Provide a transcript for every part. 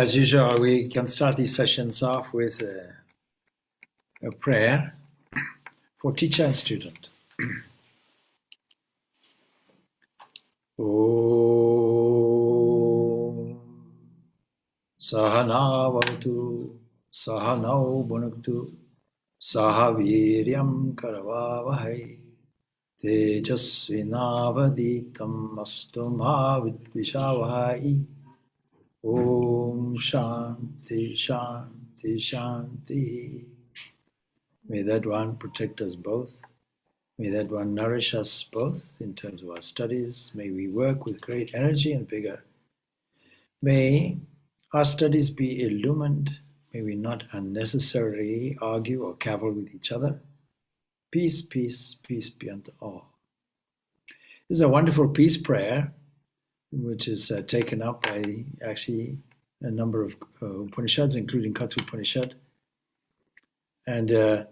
As usual, we can start these sessions off with a prayer for teacher and student. Om Sahana Vavatu Sahanau Bhunaktu Sahaviryam Karavavahai Tejasvinavaditam Astu Ma Vidvishavahai. Om Shanti Shanti Shanti. May that one protect us both. May that one nourish us both in terms of our studies. May we work with great energy and vigor. May our studies be illumined. May we not unnecessarily argue or cavil with each other. Peace, peace, peace be unto all. This is a wonderful peace prayer, which is taken up by actually a number of Upanishads, including Katha Upanishad. And it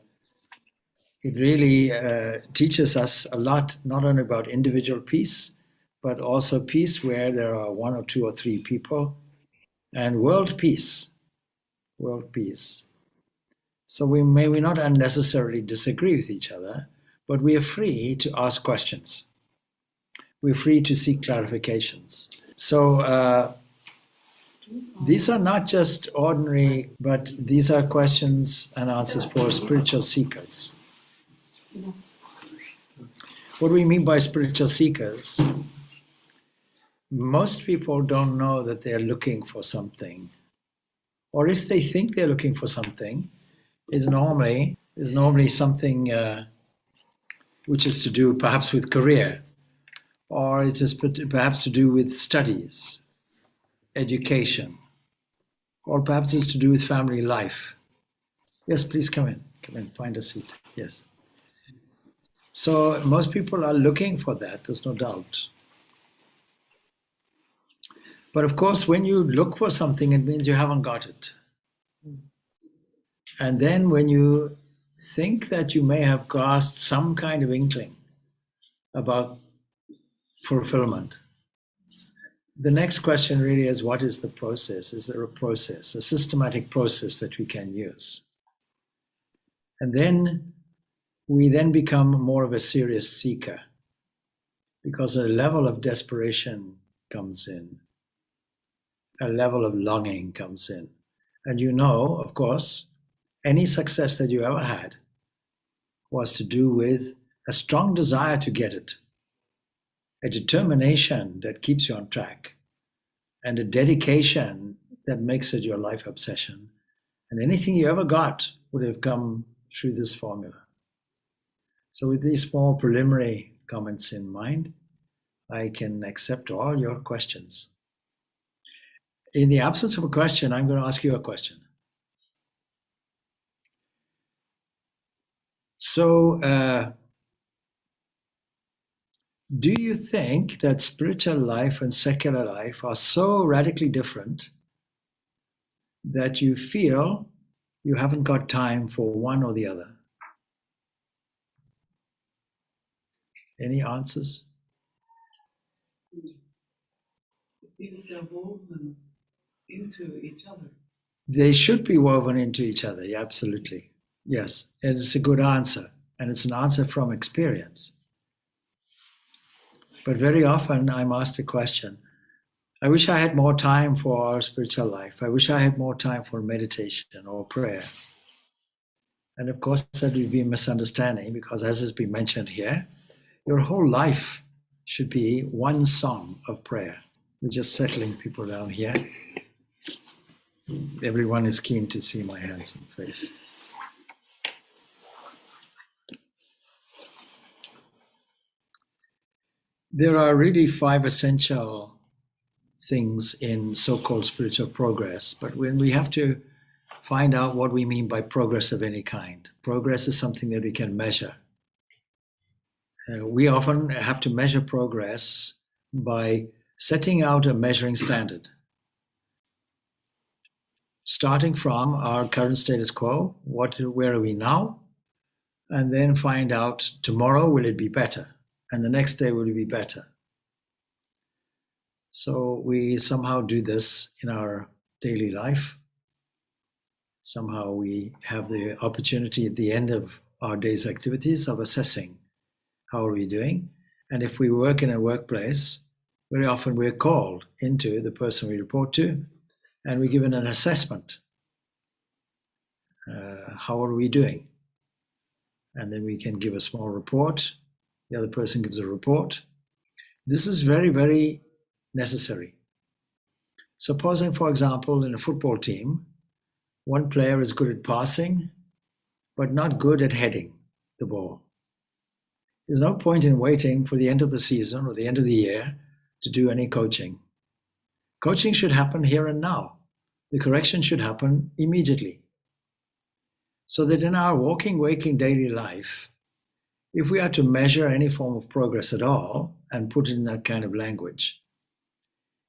really teaches us a lot, not only about individual peace, but also peace where there are one or two or three people, and world peace. World peace. So we not unnecessarily disagree with each other, but we are free to ask questions. We're free to seek clarifications. So these are not just ordinary, but these are questions and answers for spiritual seekers. What do we mean by spiritual seekers? Most people don't know that they're looking for something. Or if they think they're looking for something, is normally something which is to do perhaps with career, or it is perhaps to do with studies, education, or perhaps it's to do with family life. Yes, please come in, find a seat. Yes. So most people are looking for that, there's no doubt. But of course, when you look for something, it means you haven't got it. And then when you think that you may have grasped some kind of inkling about fulfillment, the next question really is, what is the process? Is there a process, a systematic process that we can use? And then we become more of a serious seeker, because a level of desperation comes in, a level of longing comes in. And you know, of course, any success that you ever had was to do with a strong desire to get it, a determination that keeps you on track, and a dedication that makes it your life obsession. And anything you ever got would have come through this formula. So with these small preliminary comments in mind, I can accept all your questions. In the absence of a question, I'm going to ask you a question. So, do you think that spiritual life and secular life are so radically different that you feel you haven't got time for one or the other? Any answers? Because they're woven into each other. They should be woven into each other, yeah, absolutely. Yes, and it's a good answer, and it's an answer from experience. But very often I'm asked a question, I wish I had more time for our spiritual life. I wish I had more time for meditation or prayer. And of course, that would be a misunderstanding, because as has been mentioned here, your whole life should be one song of prayer. We're just settling people down here. Everyone is keen to see my handsome face. There are really 5 essential things in so-called spiritual progress, but when we have to find out what we mean by progress of any kind. Progress is something that we can measure. We often have to measure progress by setting out a measuring standard. Starting from our current status quo, where are we now? And then find out tomorrow, will it be better? And the next day, will it be better? So we somehow do this in our daily life. Somehow we have the opportunity at the end of our day's activities of assessing how are we doing. And if we work in a workplace, very often we're called into the person we report to, and we're given an assessment. How are we doing? And then we can give a small report. The other person gives a report. This is very, very necessary. Supposing, for example, in a football team, one player is good at passing, but not good at heading the ball. There's no point in waiting for the end of the season or the end of the year to do any coaching. Coaching should happen here and now. The correction should happen immediately. So that in our walking, waking daily life, if we are to measure any form of progress at all and put it in that kind of language,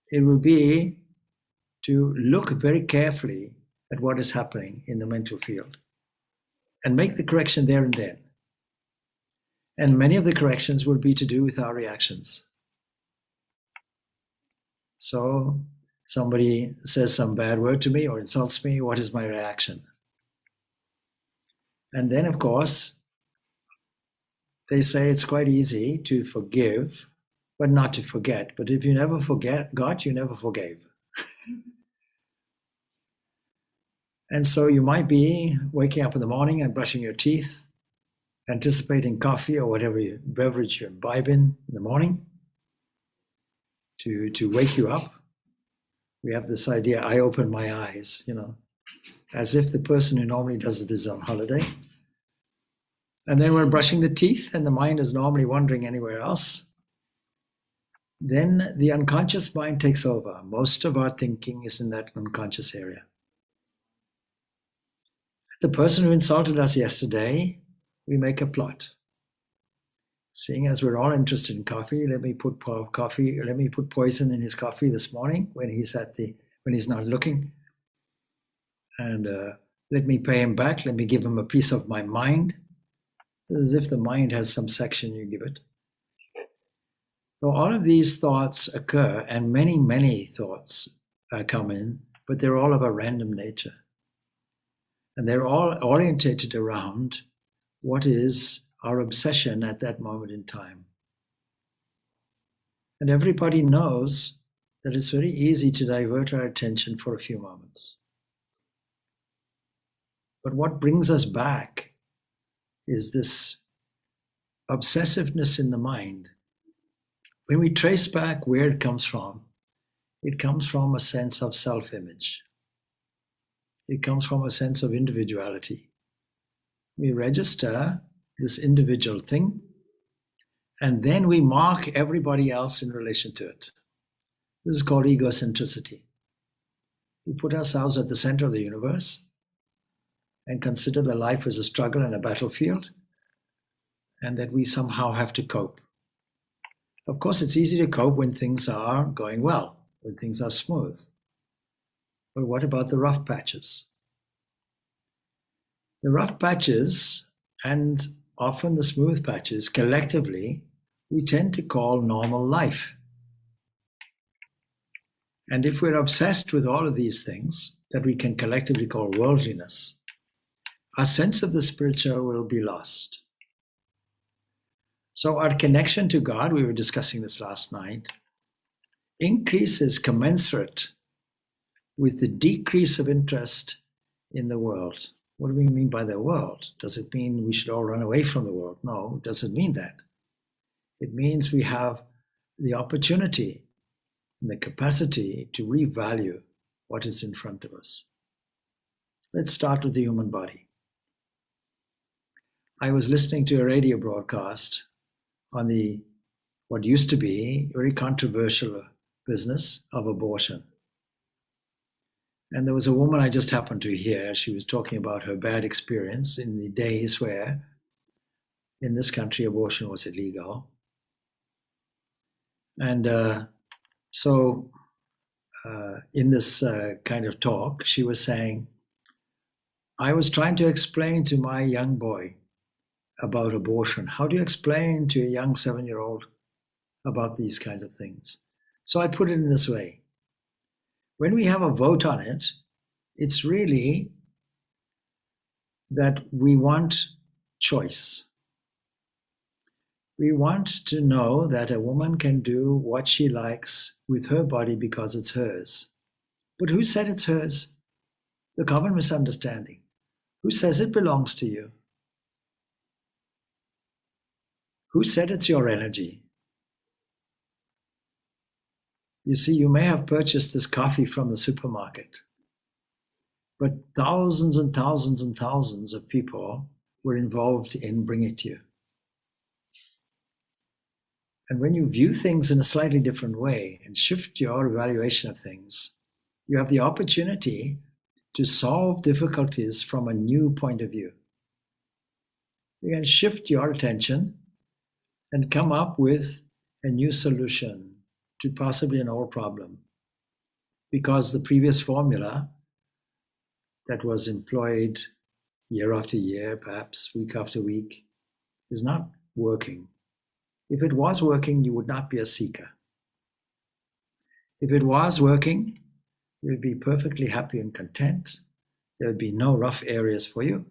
it will be to look very carefully at what is happening in the mental field and make the correction there and then. And many of the corrections will be to do with our reactions. So somebody says some bad word to me or insults me, what is my reaction? And then, of course, they say it's quite easy to forgive, but not to forget. But if you never forgot, you never forgave. And so you might be waking up in the morning and brushing your teeth, anticipating coffee or whatever beverage you imbibe in the morning to wake you up. We have this idea, I open my eyes, as if the person who normally does it is on holiday. And then we're brushing the teeth and the mind is normally wandering anywhere else. Then the unconscious mind takes over. Most of our thinking is in that unconscious area. The person who insulted us yesterday, we make a plot. Seeing as we're all interested in coffee, let me put poison in his coffee this morning when he's not looking. And let me pay him back. Let me give him a piece of my mind. As if the mind has some section you give it. So all of these thoughts occur, and many, many thoughts come in, but they're all of a random nature. And they're all orientated around what is our obsession at that moment in time. And everybody knows that it's very easy to divert our attention for a few moments. But what brings us back is this obsessiveness in the mind. When we trace back where it comes from a sense of self-image. It comes from a sense of individuality. We register this individual thing, and then we mark everybody else in relation to it. This is called egocentricity. We put ourselves at the center of the universe and consider that life is a struggle and a battlefield, and that we somehow have to cope. Of course, it's easy to cope when things are going well, when things are smooth. But what about the rough patches? The rough patches, and often the smooth patches, collectively, we tend to call normal life. And if we're obsessed with all of these things that we can collectively call worldliness, our sense of the spiritual will be lost. So our connection to God, we were discussing this last night, increases commensurate with the decrease of interest in the world. What do we mean by the world? Does it mean we should all run away from the world? No, it doesn't mean that. It means we have the opportunity and the capacity to revalue what is in front of us. Let's start with the human body. I was listening to a radio broadcast on the what used to be very controversial business of abortion. And there was a woman I just happened to hear. She was talking about her bad experience in the days where in this country abortion was illegal. And so in this kind of talk, she was saying, I was trying to explain to my young boy about abortion. How do you explain to a young 7-year-old about these kinds of things? So I put it in this way. when we have a vote on it, it's really that we want choice. We want to know that a woman can do what she likes with her body because it's hers. But who said it's hers? The common misunderstanding. Who says it belongs to you? Who said it's your energy? You see, you may have purchased this coffee from the supermarket, but thousands and thousands and thousands of people were involved in bringing it to you. And when you view things in a slightly different way and shift your evaluation of things, you have the opportunity to solve difficulties from a new point of view. You can shift your attention and come up with a new solution to possibly an old problem. Because the previous formula that was employed year after year, perhaps week after week, is not working. If it was working, you would not be a seeker. If it was working, you would be perfectly happy and content. There would be no rough areas for you.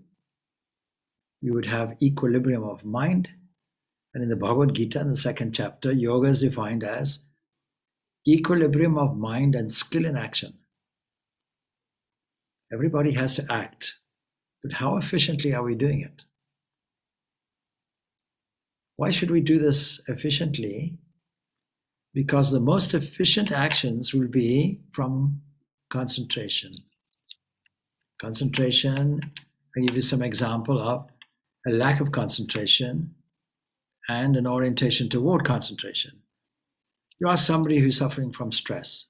You would have equilibrium of mind. And in the Bhagavad Gita, in the 2nd chapter, yoga is defined as equilibrium of mind and skill in action. Everybody has to act, but how efficiently are we doing it? Why should we do this efficiently? Because the most efficient actions will be from concentration. Concentration, I'll give you some example of a lack of concentration and an orientation toward concentration. You ask somebody who's suffering from stress,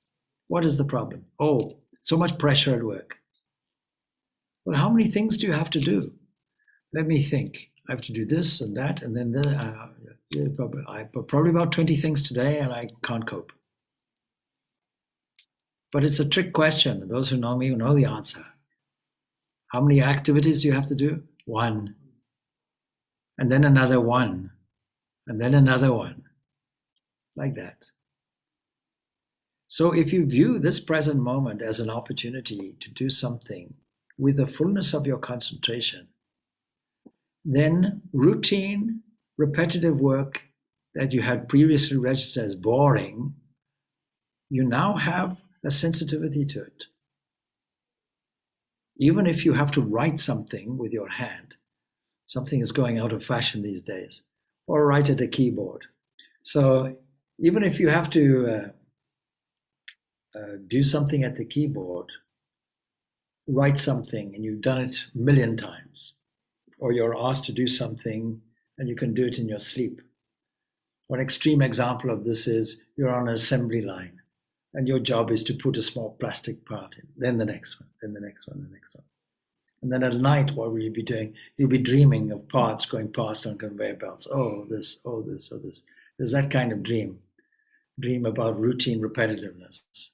what is the problem? Oh, so much pressure at work. Well, how many things do you have to do? Let me think. I have to do this and that, and then probably about 20 things today, and I can't cope. But it's a trick question. Those who know me know the answer. How many activities do you have to do? 1. And then another 1. And then another 1. Like that. So if you view this present moment as an opportunity to do something with the fullness of your concentration, then routine, repetitive work that you had previously registered as boring, you now have a sensitivity to it. Even if you have to write something with your hand, something is going out of fashion these days, or write at a keyboard. So even if you have to do something at the keyboard, write something and you've done it a million times, or you're asked to do something and you can do it in your sleep. One extreme example of this is you're on an assembly line and your job is to put a small plastic part in, then the next one, then the next one, the next one. And then at night, what will you be doing? You'll be dreaming of parts going past on conveyor belts. Oh, this, oh, this, oh, this. There's that kind of dream about routine repetitiveness.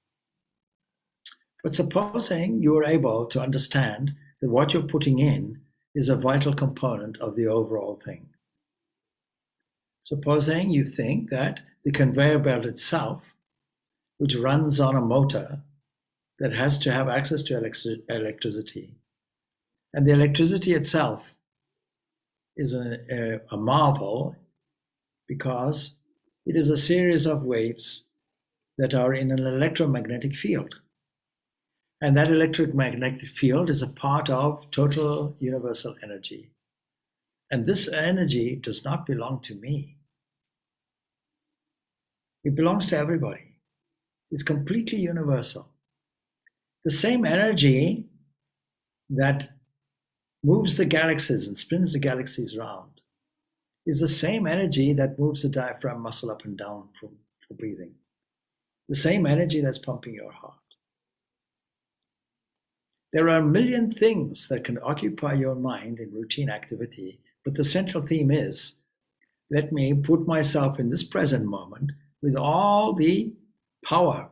But supposing you are able to understand that what you're putting in is a vital component of the overall thing. Supposing you think that the conveyor belt itself, which runs on a motor that has to have access to electricity, and the electricity itself is a marvel because it is a series of waves that are in an electromagnetic field. And that electromagnetic field is a part of total universal energy. And this energy does not belong to me. It belongs to everybody. It's completely universal. The same energy that moves the galaxies and spins the galaxies around is the same energy that moves the diaphragm muscle up and down for breathing. The same energy that's pumping your heart. There are a million things that can occupy your mind in routine activity, but the central theme is, let me put myself in this present moment with all the power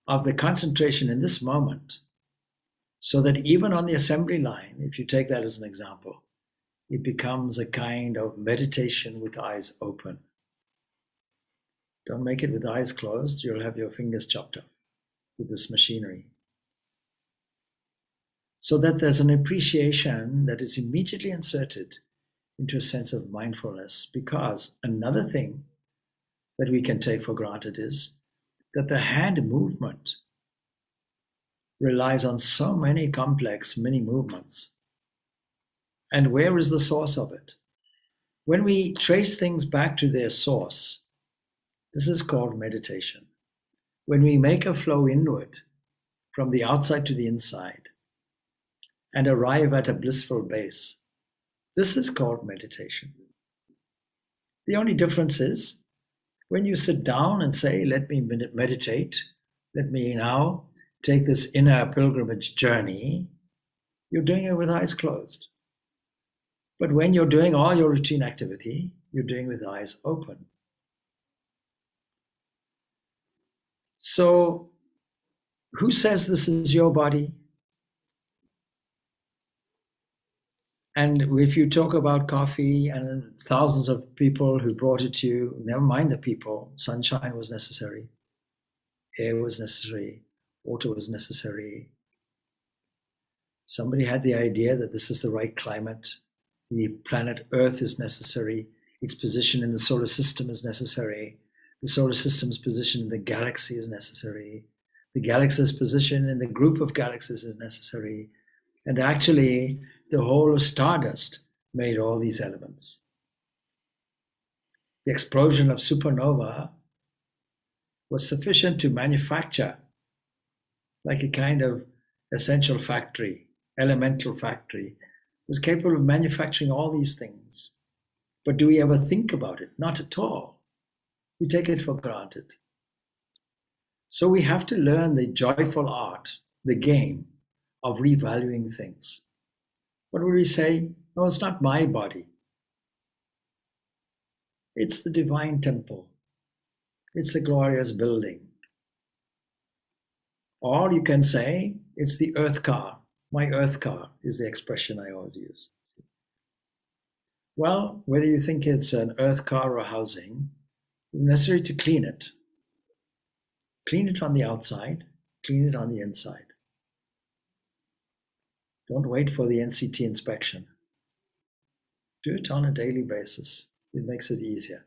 of the concentration in this moment, so that even on the assembly line, if you take that as an example, it becomes a kind of meditation with eyes open. Don't make it with eyes closed, you'll have your fingers chopped off. with this machinery. So that there's an appreciation that is immediately inserted into a sense of mindfulness, because another thing that we can take for granted is that the hand movement relies on so many complex mini movements. And where is the source of it? When we trace things back to their source, this is called meditation. When we make a flow inward from the outside to the inside and arrive at a blissful base, this is called meditation. The only difference is when you sit down and say, let me meditate, let me now take this inner pilgrimage journey, you're doing it with eyes closed. But when you're doing all your routine activity, you're doing with eyes open. So, who says this is your body? And if you talk about coffee and thousands of people who brought it to you, never mind the people, sunshine was necessary, air was necessary, water was necessary. Somebody had the idea that this is the right climate. The planet Earth is necessary. Its position in the solar system is necessary. The solar system's position in the galaxy is necessary. The galaxy's position in the group of galaxies is necessary. And actually, the whole of stardust made all these elements. The explosion of supernova was sufficient to manufacture, like a kind of essential factory, elemental factory, was capable of manufacturing all these things. But do we ever think about it? Not at all. We take it for granted. So we have to learn the joyful art, the game of revaluing things. What would we say? No, it's not my body. It's the divine temple. It's the glorious building. Or you can say, it's the earth car. My earth car is the expression I always use. Well, whether you think it's an earth car or housing, it's necessary to clean it. Clean it on the outside, clean it on the inside. Don't wait for the NCT inspection. Do it on a daily basis. It makes it easier.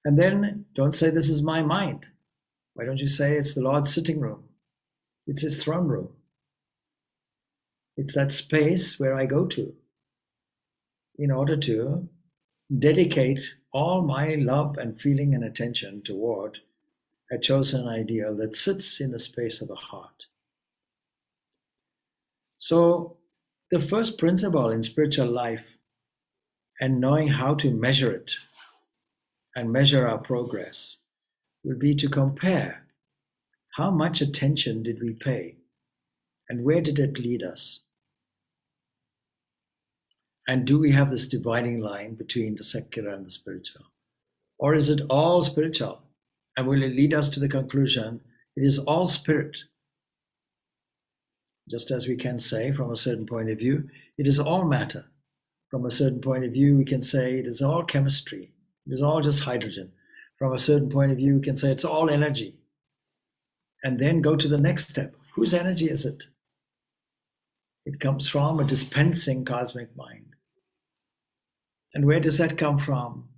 And then don't say, this is my mind. Why don't you say it's the Lord's sitting room? It's his throne room. It's that space where I go to in order to dedicate all my love and feeling and attention toward a chosen ideal that sits in the space of the heart. So the first principle in spiritual life and knowing how to measure it and measure our progress would be to compare how much attention did we pay and where did it lead us? And do we have this dividing line between the secular and the spiritual? Or is it all spiritual? And will it lead us to the conclusion it is all spirit? Just as we can say from a certain point of view, it is all matter. From a certain point of view, we can say it is all chemistry. It is all just hydrogen. From a certain point of view, we can say it's all energy. And then go to the next step. Whose energy is it? It comes from a dispensing cosmic mind. And where does that come from?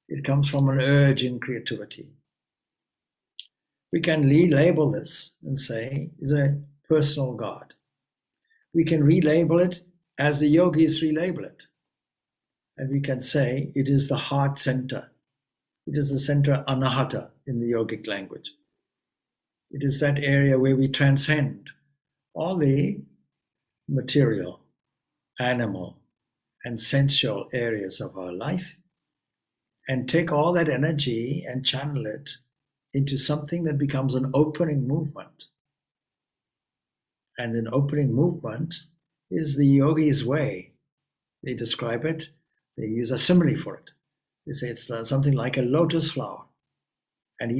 It comes from an urge in creativity. We can relabel this and say it's a personal God. We can relabel it as the yogis relabel it. And we can say it is the heart center. It is the center anahata in the yogic language. It is that area where we transcend all the material, animal, and sensual areas of our life and take all that energy and channel it into something that becomes an opening movement. And an opening movement is the yogi's way. They describe it, they use a simile for it. They say it's something like a lotus flower. And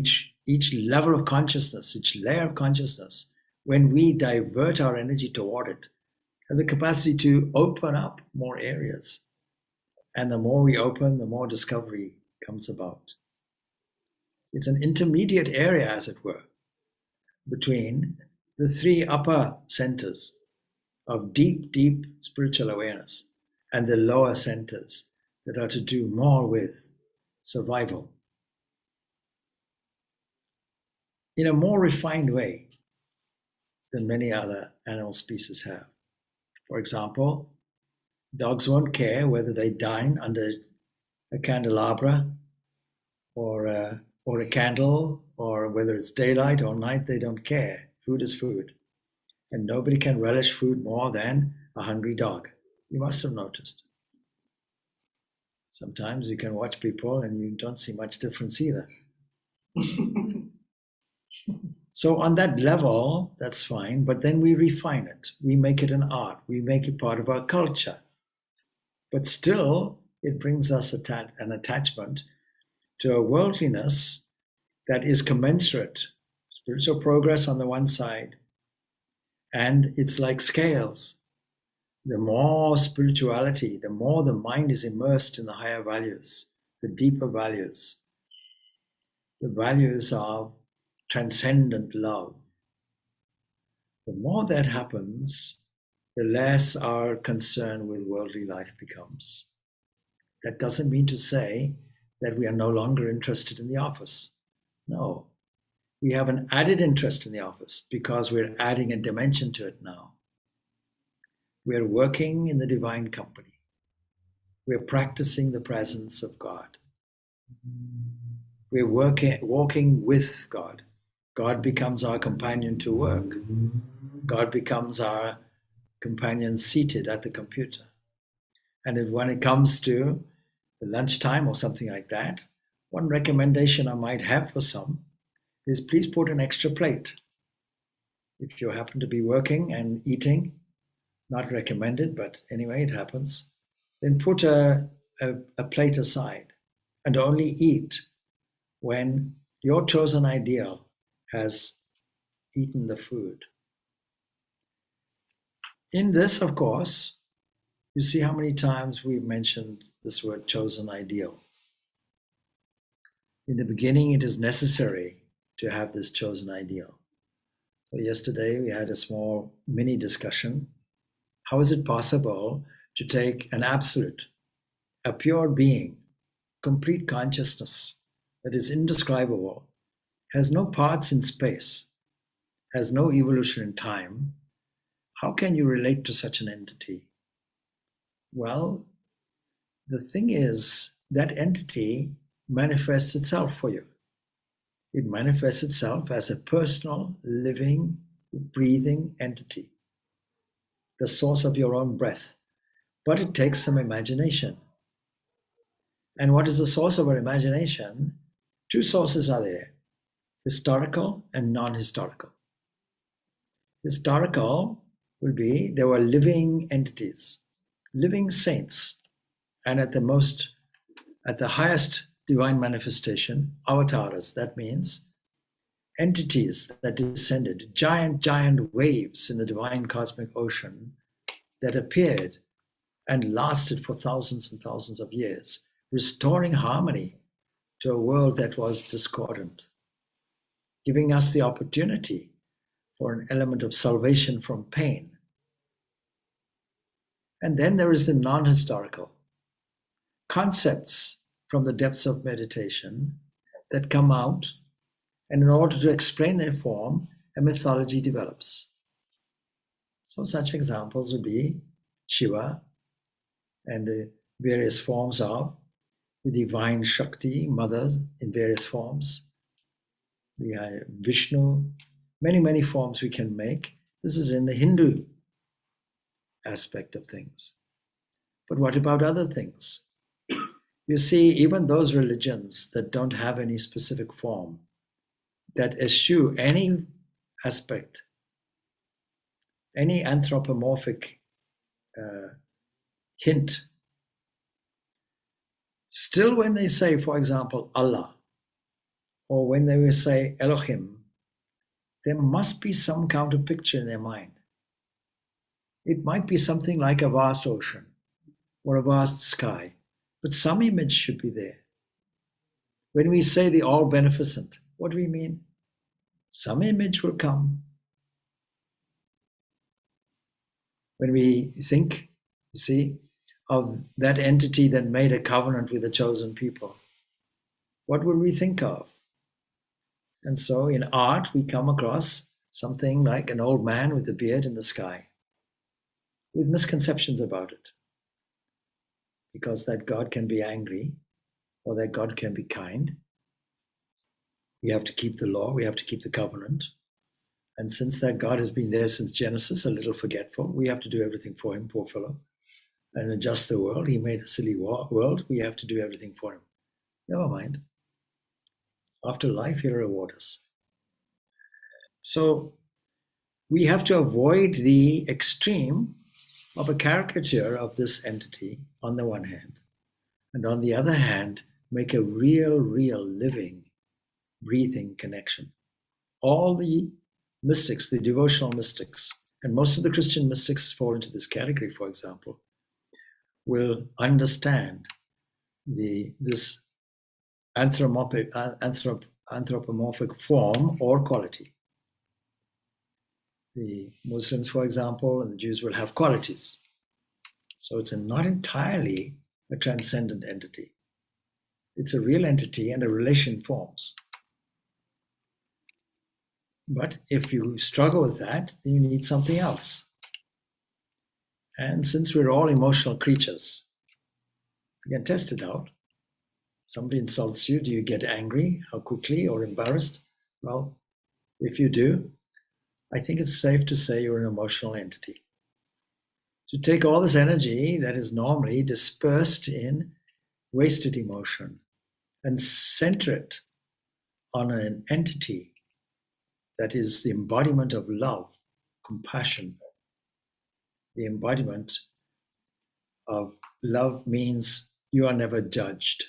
each level of consciousness, each layer of consciousness, when we divert our energy toward it, has a capacity to open up more areas. And the more we open, the more discovery comes about. It's an intermediate area, as it were, between the three upper centers of deep, deep spiritual awareness and the lower centers that are to do more with survival in a more refined way than many other animal species have. For example, dogs won't care whether they dine under a candelabra or a candle, or whether it's daylight or night. They don't care. Food is food. And nobody can relish food more than a hungry dog. You must have noticed. Sometimes you can watch people and you don't see much difference either. So on that level, that's fine, but then we refine it. We make it an art. We make it part of our culture. But still, it brings us an attachment to a worldliness that is commensurate. Spiritual progress on the one side, and it's like scales. The more spirituality, the more the mind is immersed in the higher values, the deeper values, the values of transcendent love. The more that happens, the less our concern with worldly life becomes. That doesn't mean to say that we are no longer interested in the office. No, we have an added interest in the office because we're adding a dimension to it now. We're working in the divine company. We're practicing the presence of God. We're walking with God. God becomes our companion to work. God becomes our companion seated at the computer. And when it comes to the lunchtime or something like that, one recommendation I might have for some is please put an extra plate. If you happen to be working and eating, not recommended, but anyway, it happens, then put a plate aside and only eat when your chosen ideal has eaten the food. In this, of course, you see how many times we've mentioned this word chosen ideal. In the beginning, it is necessary to have this chosen ideal. So yesterday we had a small mini discussion. How is it possible to take an absolute, a pure being, complete consciousness that is indescribable, has no parts in space, has no evolution in time? How can you relate to such an entity? Well, the thing is, that entity manifests itself for you. It manifests itself as a personal, living, breathing entity, the source of your own breath. But it takes some imagination. And what is the source of our imagination? Two sources are there, historical and non-historical. Historical will be there were living entities, living saints, and at the highest divine manifestation, avatars. That means entities that descended, giant waves in the divine cosmic ocean that appeared and lasted for thousands and thousands of years, restoring harmony to a world that was discordant, giving us the opportunity for an element of salvation from pain. And then there is the non-historical concepts from the depths of meditation that come out, and in order to explain their form, a mythology develops. So such examples would be Shiva and the various forms of the divine Shakti, mothers in various forms. We have Vishnu, many forms we can make. This is in the Hindu aspect of things. But what about other things? You see, even those religions that don't have any specific form, that eschew any aspect, any anthropomorphic hint, still when they say, for example, Allah, or when they will say Elohim, there must be some counter picture in their mind. It might be something like a vast ocean or a vast sky, but some image should be there. When we say the all-beneficent, what do we mean? some image will come. When we think, you see, of that entity that made a covenant with the chosen people, what would we think of? And so in art, we come across something like an old man with a beard in the sky, with misconceptions about it. Because that God can be angry, or that God can be kind. We have to keep the law, we have to keep the covenant. And since that God has been there since Genesis, a little forgetful, we have to do everything for him, poor fellow, and adjust the world. He made a silly world, we have to do everything for him. Never mind. After life, he'll reward us. So we have to avoid the extreme of a caricature of this entity on the one hand, and on the other hand, make a real living, breathing connection. All the mystics, the devotional mystics, and most of the Christian mystics fall into this category, for example, will understand this anthropomorphic form or quality. The Muslims, for example, and the Jews will have qualities. So it's not entirely a transcendent entity. It's a real entity and a relation forms. But if you struggle with that, then you need something else. And since we're all emotional creatures, you can test it out. Somebody insults you, do you get angry? How quickly? Or embarrassed? Well, if you do, I think it's safe to say you're an emotional entity. To take all this energy that is normally dispersed in wasted emotion and center it on an entity that is the embodiment of love, compassion. The embodiment of love means you are never judged.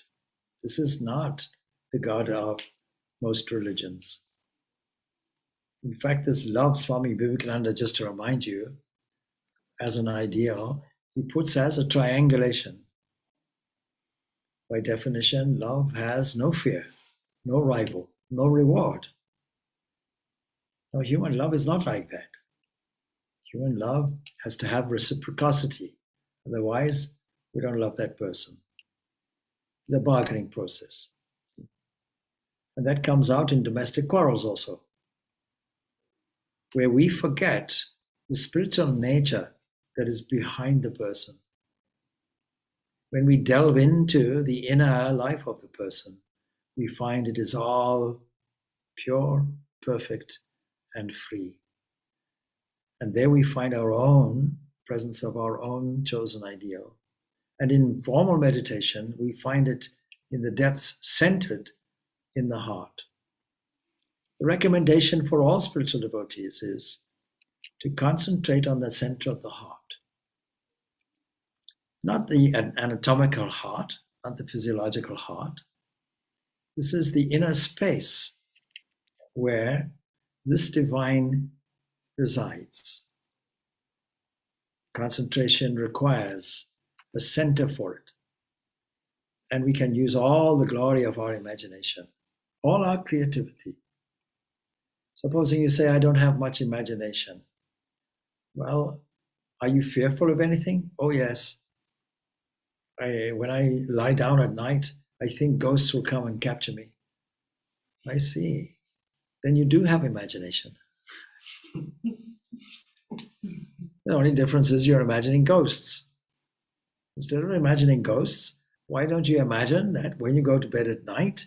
This is not the God of most religions. In fact, this love, Swami Vivekananda, just to remind you, as an ideal, he puts as a triangulation. By definition, love has no fear, no rival, no reward. No, human love is not like that. Human love has to have reciprocity. Otherwise, we don't love that person. It's a bargaining process. And that comes out in domestic quarrels also, where we forget the spiritual nature that is behind the person. When we delve into the inner life of the person, we find it is all pure, perfect, and free. And there we find our own presence of our own chosen ideal. And in formal meditation, we find it in the depths centered in the heart. The recommendation for all spiritual devotees is to concentrate on the center of the heart. Not the anatomical heart, not the physiological heart. This is the inner space where this divine resides. Concentration requires a center for it. And we can use all the glory of our imagination, all our creativity. Supposing you say, I don't have much imagination. Well, are you fearful of anything? Oh, yes. When I lie down at night, I think ghosts will come and capture me. I see. Then you do have imagination. The only difference is you're imagining ghosts. Instead of imagining ghosts, why don't you imagine that when you go to bed at night,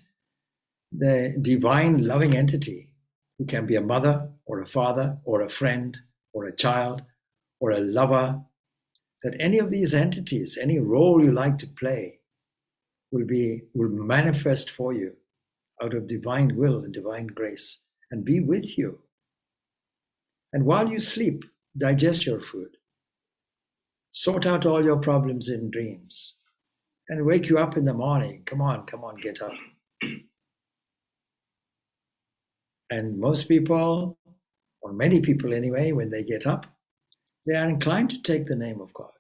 the divine loving entity, who can be a mother or a father or a friend or a child or a lover, that any of these entities, any role you like to play, will manifest for you out of divine will and divine grace and be with you. And while you sleep, digest your food, sort out all your problems in dreams, and wake you up in the morning. Come on, get up. And most people, or many people anyway, when they get up, they are inclined to take the name of God.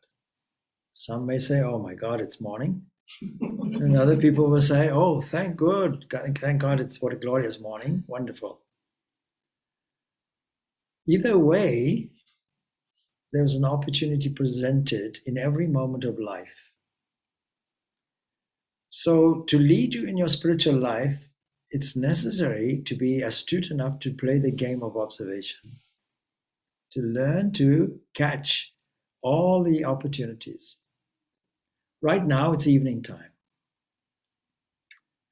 Some may say, oh my God, it's morning. And other people will say, oh, thank God, it's what a glorious morning, wonderful. Either way, there's an opportunity presented in every moment of life. So to lead you in your spiritual life, it's necessary to be astute enough to play the game of observation, to learn to catch all the opportunities. Right now, it's evening time.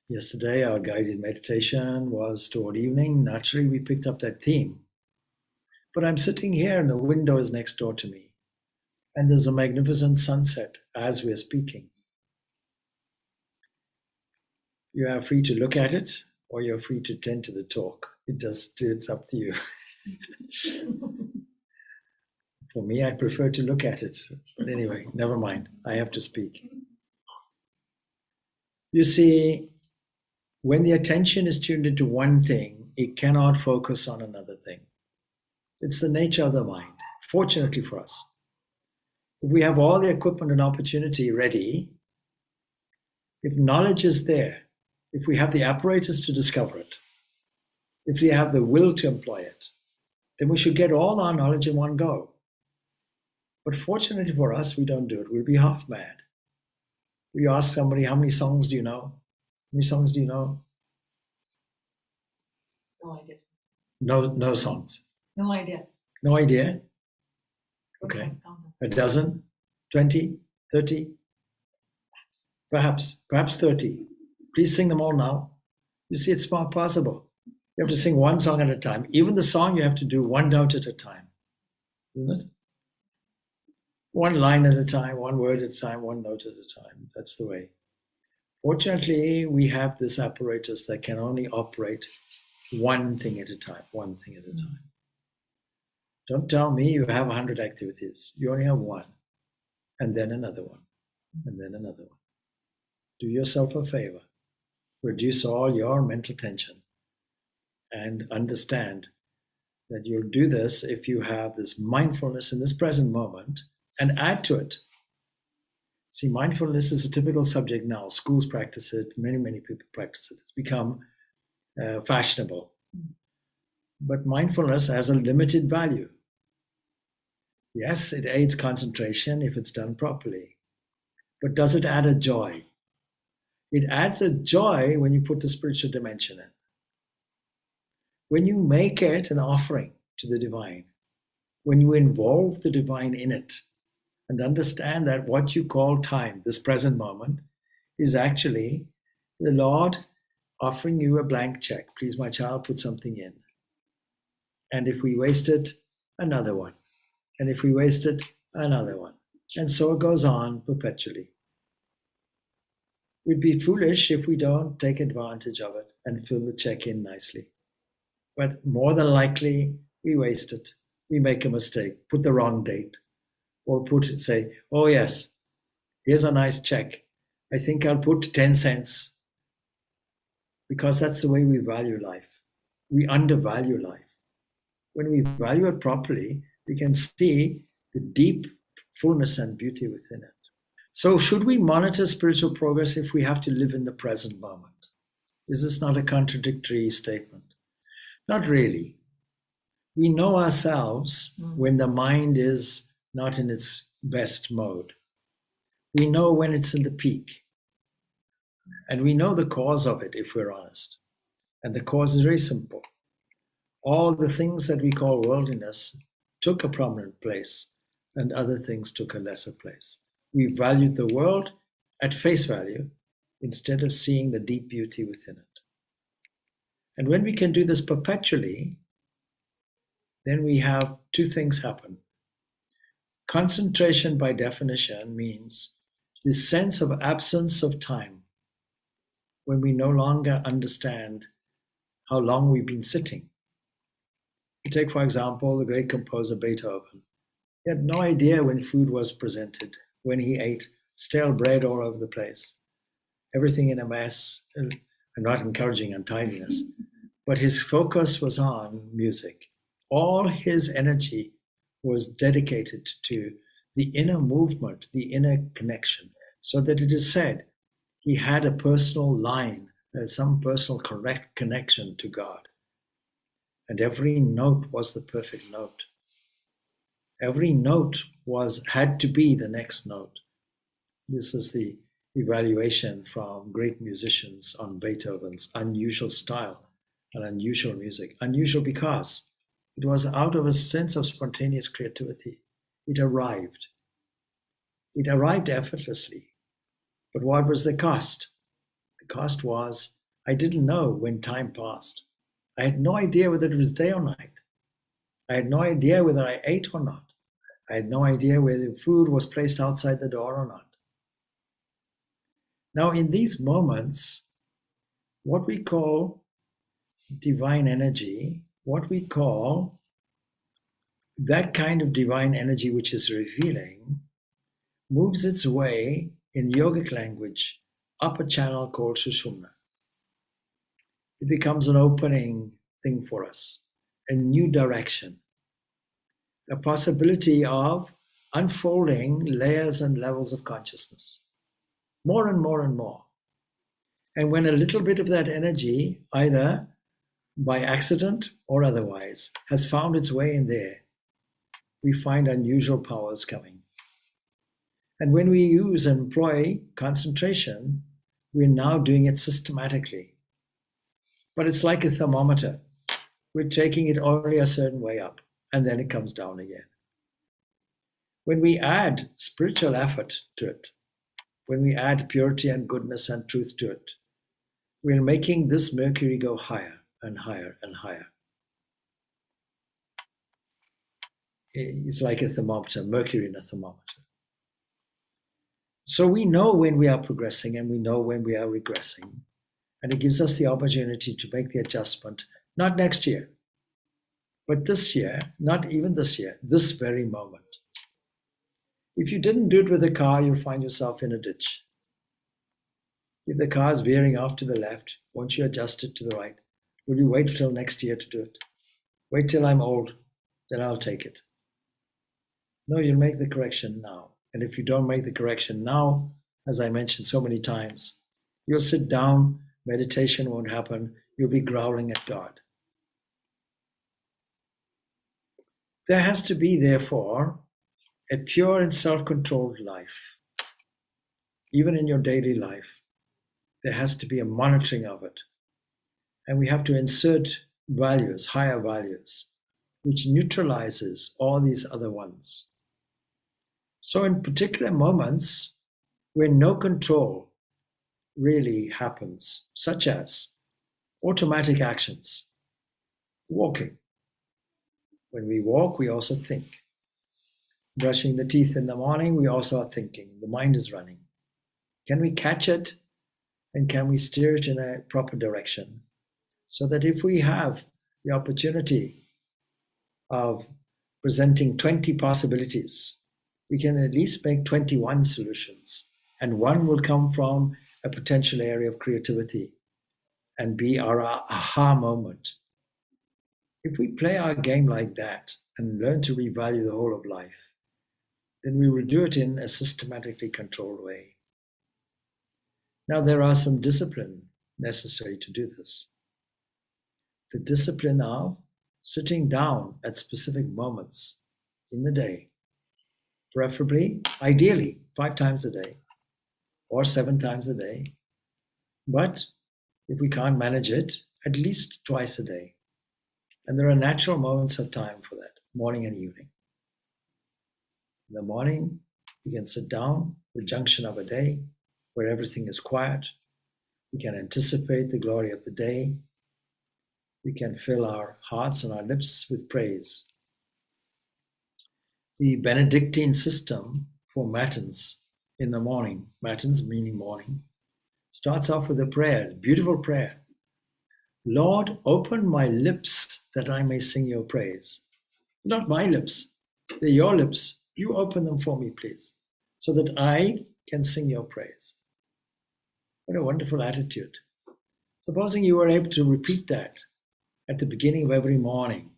Yesterday, our guided meditation was toward evening. Naturally, we picked up that theme. But I'm sitting here and the window is next door to me. And there's a magnificent sunset as we're speaking. You are free to look at it or you're free to tend to the talk. It's up to you. For me, I prefer to look at it. But anyway, never mind. I have to speak. You see, when the attention is tuned into one thing, it cannot focus on another thing. It's the nature of the mind, fortunately for us. If we have all the equipment and opportunity ready, if knowledge is there, if we have the apparatus to discover it, if we have the will to employ it, then we should get all our knowledge in one go. But fortunately for us, we don't do it. We'll be half mad. We ask somebody, how many songs do you know? How many songs do you know? No idea. No songs. No idea. No idea? Okay. A dozen? 20? 30? Perhaps 30. Please sing them all now. You see, it's not possible. You have to sing one song at a time. Even the song you have to do one note at a time. Isn't it? One line at a time, one word at a time, one note at a time. That's the way. Fortunately, we have this apparatus that can only operate one thing at a time, one thing at a time. Don't tell me you have 100 activities. You only have one, and then another one, and then another one. Do yourself a favor. Reduce all your mental tension and understand that you'll do this if you have this mindfulness in this present moment and add to it. See, mindfulness is a typical subject now. Schools practice it. Many people practice it. It's become fashionable. But mindfulness has a limited value. Yes, it aids concentration if it's done properly. But does it add a joy? It adds a joy when you put the spiritual dimension in. When you make it an offering to the divine, when you involve the divine in it, and understand that what you call time, this present moment, is actually the Lord offering you a blank check. Please, my child, put something in. And if we waste it, another one. And if we waste it, another one. And so it goes on perpetually. We'd be foolish if we don't take advantage of it and fill the check in nicely. But more than likely, we waste it. We make a mistake, put the wrong date. Or say, oh yes, here's a nice check. I think I'll put 10 cents. Because that's the way we value life. We undervalue life. When we value it properly, we can see the deep fullness and beauty within it. So should we monitor spiritual progress if we have to live in the present moment? Is this not a contradictory statement? Not really. We know ourselves when the mind is not in its best mode. We know when it's in the peak. And we know the cause of it if we're honest. And the cause is very simple. All the things that we call worldliness took a prominent place and other things took a lesser place. We valued the world at face value instead of seeing the deep beauty within it. And when we can do this perpetually, then we have two things happen. Concentration, by definition, means this sense of absence of time when we no longer understand how long we've been sitting. You take, for example, the great composer Beethoven. He had no idea when food was presented, when he ate stale bread all over the place, everything in a mess. I'm not encouraging untidiness, but his focus was on music. All his energy was dedicated to the inner movement, the inner connection, so that it is said he had a personal line, some personal correct connection to God. And every note was the perfect note. Every note had to be the next note. This is the evaluation from great musicians on Beethoven's unusual style and unusual music. Unusual because it was out of a sense of spontaneous creativity. It arrived. It arrived effortlessly. But what was the cost? The cost was I didn't know when time passed. I had no idea whether it was day or night. I had no idea whether I ate or not. I had no idea whether the food was placed outside the door or not. Now, in these moments, what we call divine energy, what we call that kind of divine energy which is revealing, moves its way in yogic language up a channel called Sushumna. It becomes an opening thing for us, a new direction, a possibility of unfolding layers and levels of consciousness, more and more and more. And when a little bit of that energy, either by accident or otherwise, has found its way in there, we find unusual powers coming. And when we use and employ concentration, we're now doing it systematically. But it's like a thermometer. We're taking it only a certain way up, and then it comes down again. When we add spiritual effort to it, when we add purity and goodness and truth to it, we're making this mercury go higher and higher and higher. It's like a thermometer, mercury in a thermometer. So we know when we are progressing and we know when we are regressing. And it gives us the opportunity to make the adjustment, not next year, but this year, not even this year, this very moment. If you didn't do it with a car, you'll find yourself in a ditch. If the car is veering off to the left, won't you adjust it to the right? Will you wait till next year to do it? Wait till I'm old, then I'll take it. No, you'll make the correction now. And if you don't make the correction now, as I mentioned so many times, you'll sit down, meditation won't happen, you'll be growling at God. There has to be, therefore, a pure and self-controlled life. Even in your daily life, there has to be a monitoring of it. And we have to insert values, higher values, which neutralizes all these other ones. So in particular moments where no control really happens, such as automatic actions, walking. When we walk, we also think. Brushing the teeth in the morning, we also are thinking. The mind is running. Can we catch it and can we steer it in a proper direction so that if we have the opportunity of presenting 20 possibilities, we can at least make 21 solutions. And one will come from a potential area of creativity and be our aha moment. If we play our game like that and learn to revalue the whole of life, then we will do it in a systematically controlled way. Now, there are some discipline necessary to do this. The discipline of sitting down at specific moments in the day, preferably, ideally, 5 times a day or 7 times a day. But if we can't manage it, at least twice a day. And there are natural moments of time for that, morning and evening. In the morning, we can sit down, the junction of a day, where everything is quiet. We can anticipate the glory of the day. We can fill our hearts and our lips with praise. The Benedictine system for matins in the morning, matins meaning morning, starts off with a prayer, beautiful prayer. Lord, open my lips that I may sing your praise. Not my lips, they're your lips. You open them for me, please, so that I can sing your praise. What a wonderful attitude. Supposing you were able to repeat that at the beginning of every morning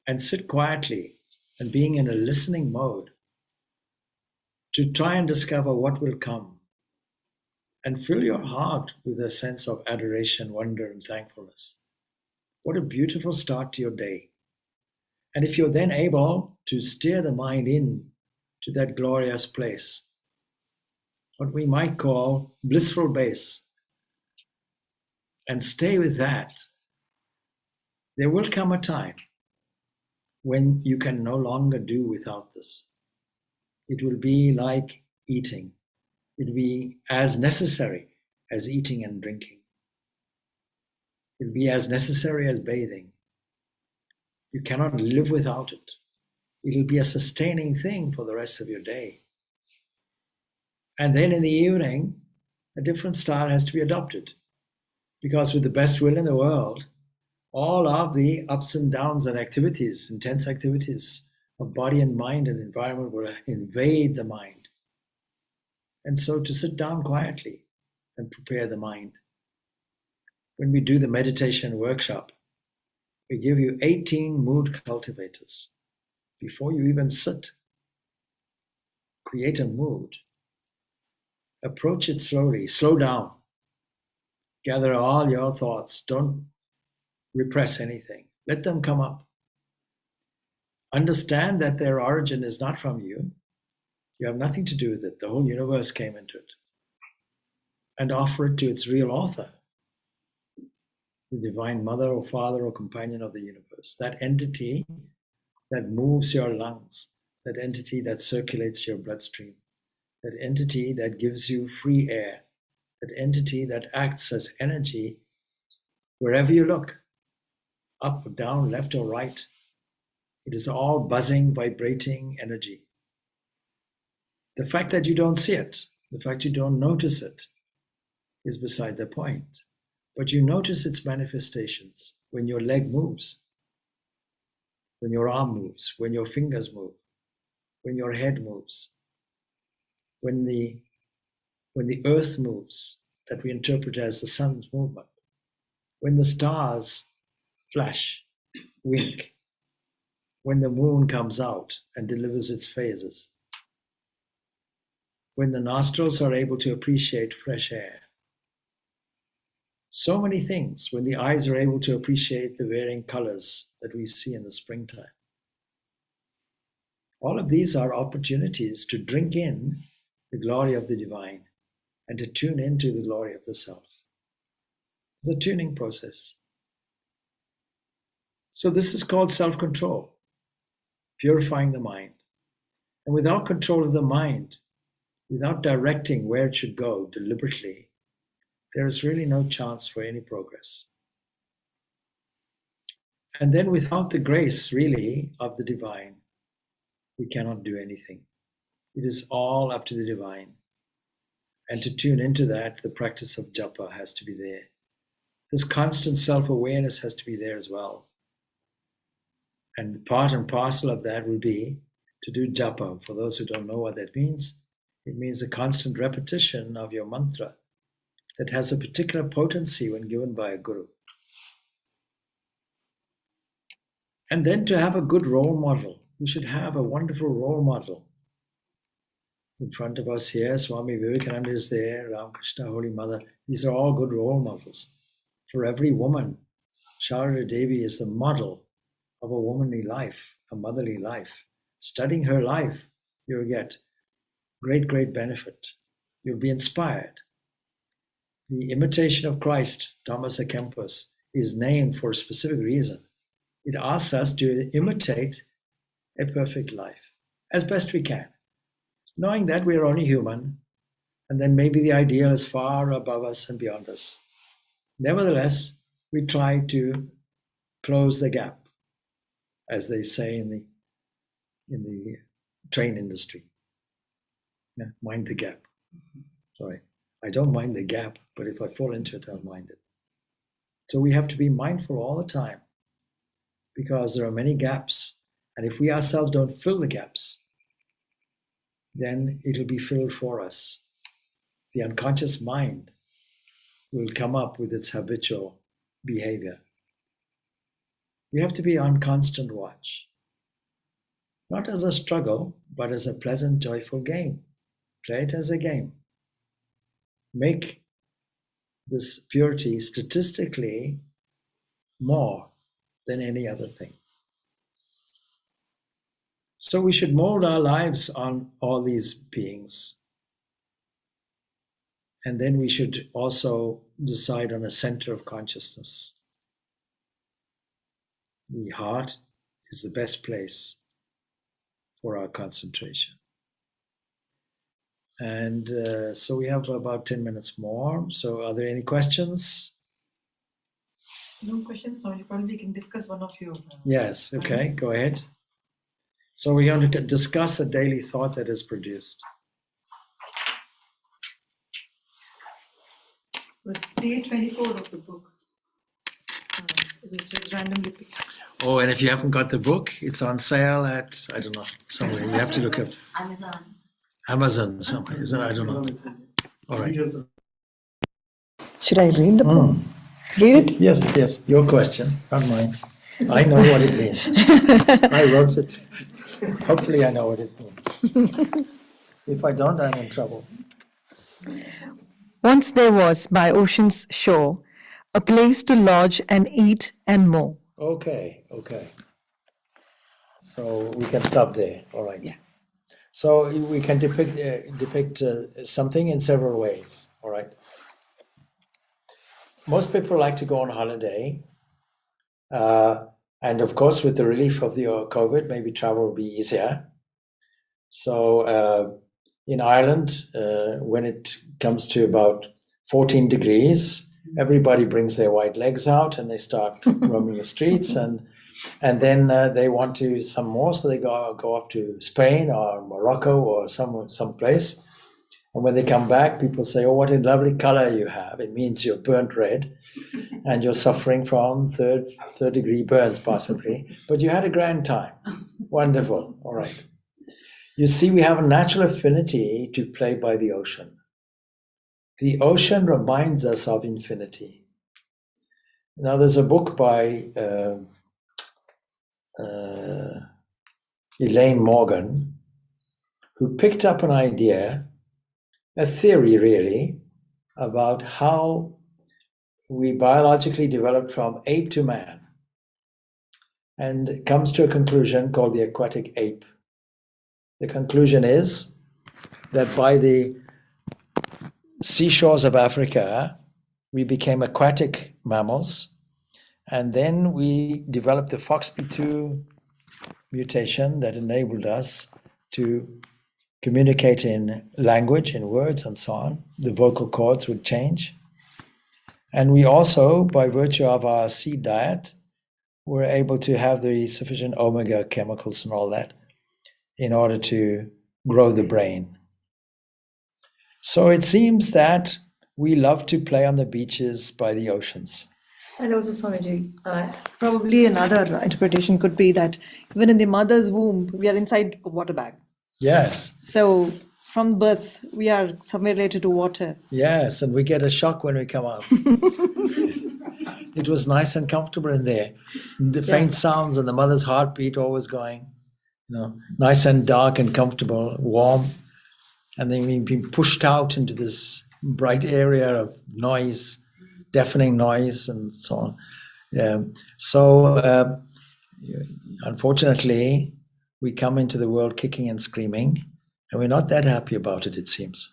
and sit quietly and being in a listening mode to try and discover what will come and fill your heart with a sense of adoration, wonder, and thankfulness. What a beautiful start to your day. And if you're then able to steer the mind in to that glorious place, what we might call blissful base, and stay with that, there will come a time when you can no longer do without this. It will be like eating. It will be as necessary as eating and drinking. It will be as necessary as bathing. You cannot live without it. It will be a sustaining thing for the rest of your day. And then in the evening, a different style has to be adopted. Because with the best will in the world, all of the ups and downs and activities, intense activities of body and mind and environment will invade the mind. And so to sit down quietly and prepare the mind. When we do the meditation workshop, we give you 18 mood cultivators. Before you even sit, create a mood. Approach it slowly, slow down. Gather all your thoughts. Don't repress anything. Let them come up. Understand that their origin is not from you. You have nothing to do with it. The whole universe came into it. And offer it to its real author, the divine mother or father or companion of the universe. That entity that moves your lungs, that entity that circulates your bloodstream, that entity that gives you free air, that entity that acts as energy wherever you look, up or down, left or right. It is all buzzing, vibrating energy. The fact that you don't see it, the fact you don't notice it, is beside the point. But you notice its manifestations when your leg moves, when your arm moves, when your fingers move, when your head moves, when the earth moves, that we interpret as the sun's movement, when the stars flash, wink, when the moon comes out and delivers its phases, when the nostrils are able to appreciate fresh air. So many things, when the eyes are able to appreciate the varying colors that we see in the springtime. All of these are opportunities to drink in the glory of the divine and to tune into the glory of the self. It's a tuning process. So this is called self-control, purifying the mind. And without control of the mind, without directing where it should go deliberately, there is really no chance for any progress. And then without the grace, really, of the divine, we cannot do anything. It is all up to the divine. And to tune into that, the practice of japa has to be there. This constant self-awareness has to be there as well. And part and parcel of that will be to do japa. For those who don't know what that means, it means a constant repetition of your mantra that has a particular potency when given by a guru. And then to have a good role model. We should have a wonderful role model. In front of us here, Swami Vivekananda is there, Ramakrishna, Holy Mother. These are all good role models. For every woman, Sharada Devi is the model of a womanly life, a motherly life. Studying her life, you'll get great, great benefit. You'll be inspired. The imitation of Christ, Thomas A. Kempis, is named for a specific reason. It asks us to imitate a perfect life as best we can, knowing that we are only human, and then maybe the ideal is far above us and beyond us. Nevertheless, we try to close the gap, as they say in the train industry. Yeah, mind the gap. Sorry, I don't mind the gap, but if I fall into it, I'll mind it. So we have to be mindful all the time, because there are many gaps. And if we ourselves don't fill the gaps, then it'll be filled for us. The unconscious mind will come up with its habitual behavior. We have to be on constant watch, not as a struggle, but as a pleasant, joyful game. Play it as a game. Make this purity statistically more than any other thing. So we should mold our lives on all these beings. And then we should also decide on a center of consciousness. The heart is the best place for our concentration. And so we have about 10 minutes more. So are there any questions? No questions, so you probably can discuss one of your... Yes, okay, go ahead. So we're going to discuss a daily thought that is produced. It was day 24 of the book. It was just randomly picked. Oh, and if you haven't got the book, it's on sale at, I don't know, somewhere. You have to look up Amazon somewhere, isn't it? I don't know. All right. Should I read the book? Read it? Yes, your question, not mine. I know what it means. I wrote it. Hopefully I know what it means. If I don't, I'm in trouble. Once there was, by ocean's shore, a place to lodge and eat and mow. Okay. So we can stop there. All right. Yeah. So we can depict something in several ways. All right. Most people like to go on holiday. And of course, with the relief of the COVID, maybe travel will be easier. So in Ireland, when it comes to about 14 degrees, everybody brings their white legs out and they start roaming the streets, and then they want to some more, so they go off to Spain or Morocco or some place. And when they come back, people say, "Oh, what a lovely color you have." It means you're burnt red and you're suffering from third degree burns possibly, but you had a grand time. Wonderful. All right. You see, we have a natural affinity to play by the ocean. The ocean reminds us of infinity. Now, there's a book by Elaine Morgan, who picked up an idea, a theory really, about how we biologically developed from ape to man, and comes to a conclusion called the aquatic ape. The conclusion is that by the seashores of Africa, we became aquatic mammals, and then we developed the FOXP2 mutation that enabled us to communicate in language, in words, and so on. The vocal cords would change. And we also, by virtue of our seed diet, were able to have the sufficient omega chemicals and all that in order to grow the brain. So it seems that we love to play on the beaches by the oceans. And also, Swamiji, probably another interpretation could be that even in the mother's womb, we are inside a water bag. Yes. So from birth, we are somewhere related to water. Yes, and we get a shock when we come out. It was nice and comfortable in there. The faint sounds and the mother's heartbeat always going, nice and dark and comfortable, warm. And then we've been pushed out into this bright area of noise, deafening noise, and so on. So unfortunately, we come into the world kicking and screaming, and we're not that happy about it seems.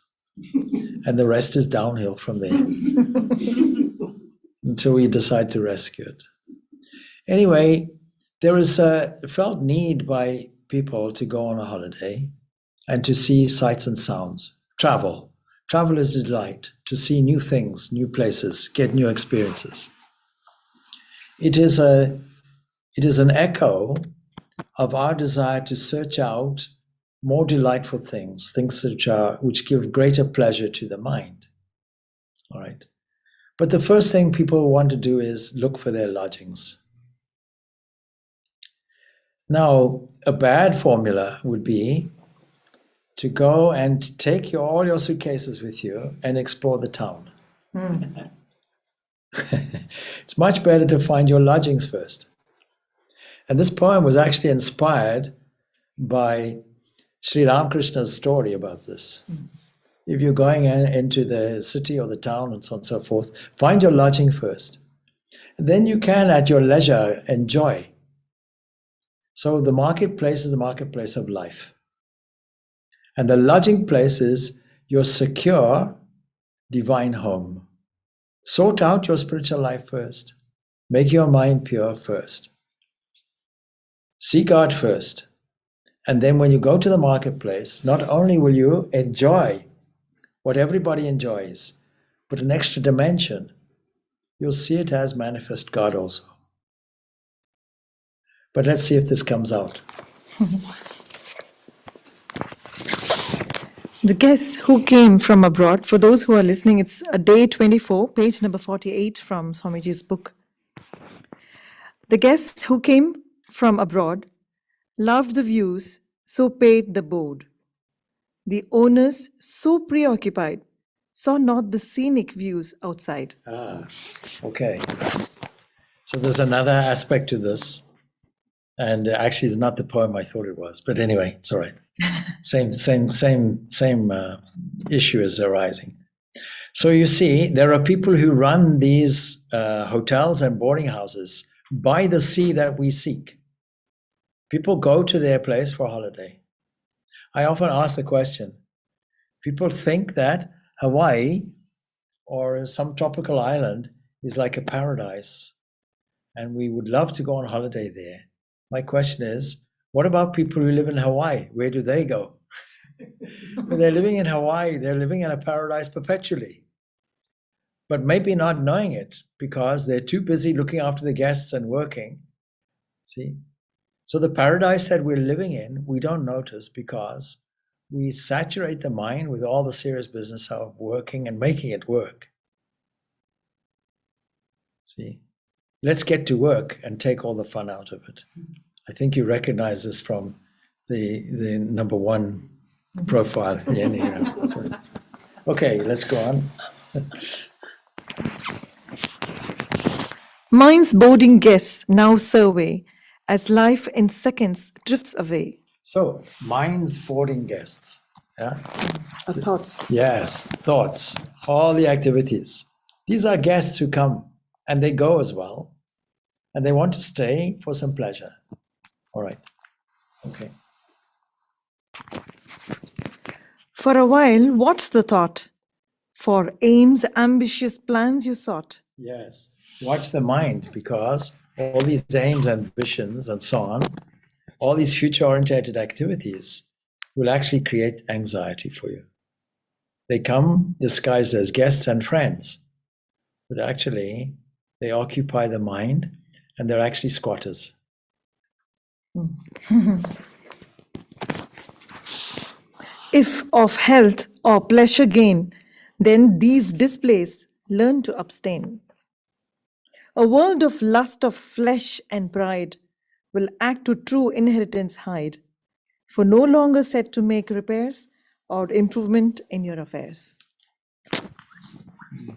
And the rest is downhill from there until we decide to rescue it. Anyway, there is a felt need by people to go on a holiday and to see sights and sounds. Travel. Travel is a delight, to see new things, new places, get new experiences. It is an echo of our desire to search out more delightful things which give greater pleasure to the mind. All right. But the first thing people want to do is look for their lodgings. Now, a bad formula would be to go and take all your suitcases with you and explore the town. It's much better to find your lodgings first. And this poem was actually inspired by Sri Ramakrishna's story about this. If you're going into the city or the town and so on and so forth, find your lodging first. Then you can, at your leisure, enjoy. So the marketplace is the marketplace of life. And the lodging place is your secure divine home. Sort out your spiritual life first. Make your mind pure first. See God first. And then when you go to the marketplace, not only will you enjoy what everybody enjoys, but an extra dimension, you'll see it as manifest God also. But let's see if this comes out. The guests who came from abroad, for those who are listening, it's a day 24, page number 48 from Swamiji's book. The guests who came from abroad loved the views, so paid the board. The owners, so preoccupied, saw not the scenic views outside. Okay. So there's another aspect to this. And actually, it's not the poem I thought it was. But anyway, it's all right. Same issue is arising. So you see, there are people who run these hotels and boarding houses by the sea that we seek. People go to their place for a holiday. I often ask the question, people think that Hawaii or some tropical island is like a paradise, and we would love to go on holiday there. My question is, what about people who live in Hawaii? Where do they go? When they're living in Hawaii, they're living in a paradise perpetually, but maybe not knowing it because they're too busy looking after the guests and working. See? So the paradise that we're living in, we don't notice because we saturate the mind with all the serious business of working and making it work. See? Let's get to work and take all the fun out of it. I think you recognize this from the number one profile at the end here. Okay, let's go on. Mind's boarding guests now survey as life in seconds drifts away. So, mind's boarding guests. Yeah? Our thoughts. Yes, thoughts, all the activities. These are guests who come and they go as well. And they want to stay for some pleasure. All right. Okay. For a while, what's the thought? For aims, ambitious plans you sought. Yes. Watch the mind, because all these aims, ambitions, and so on, all these future-oriented activities will actually create anxiety for you. They come disguised as guests and friends, but actually they occupy the mind, and they're actually squatters. If of health or pleasure gain, then these displays learn to abstain. A world of lust of flesh and pride will act to true inheritance hide, for no longer set to make repairs or improvement in your affairs.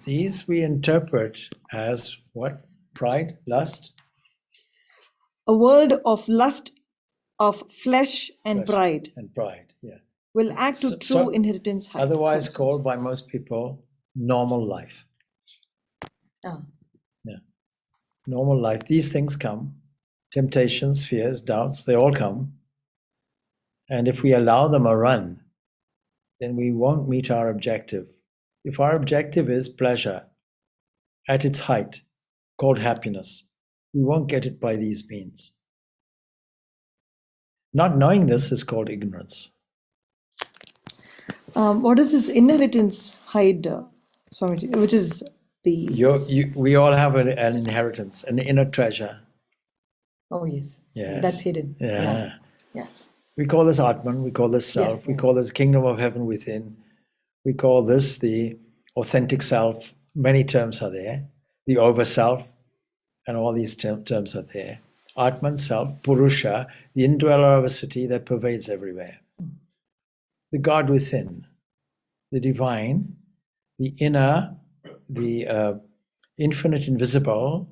These we interpret as what? Pride, lust? A world of lust of flesh and Flesh pride and pride, yeah. will act to true inheritance high. Otherwise called by most people normal life. Ah. Yeah. Normal life. These things come. Temptations, fears, doubts, they all come. And if we allow them a run, then we won't meet our objective. If our objective is pleasure at its height, called happiness, we won't get it by these means. Not knowing this is called ignorance. What does this inheritance hide, Swamiji, which is the... We all have an inheritance, an inner treasure. Oh, yes. Yes. That's hidden. Yeah. Yeah. We call this Atman, we call this self, we call this kingdom of heaven within. We call this the authentic self. Many terms are there. The over self, and all these terms are there. Atman, self, Purusha, the indweller of a city that pervades everywhere. The God within, the divine, the inner, the infinite invisible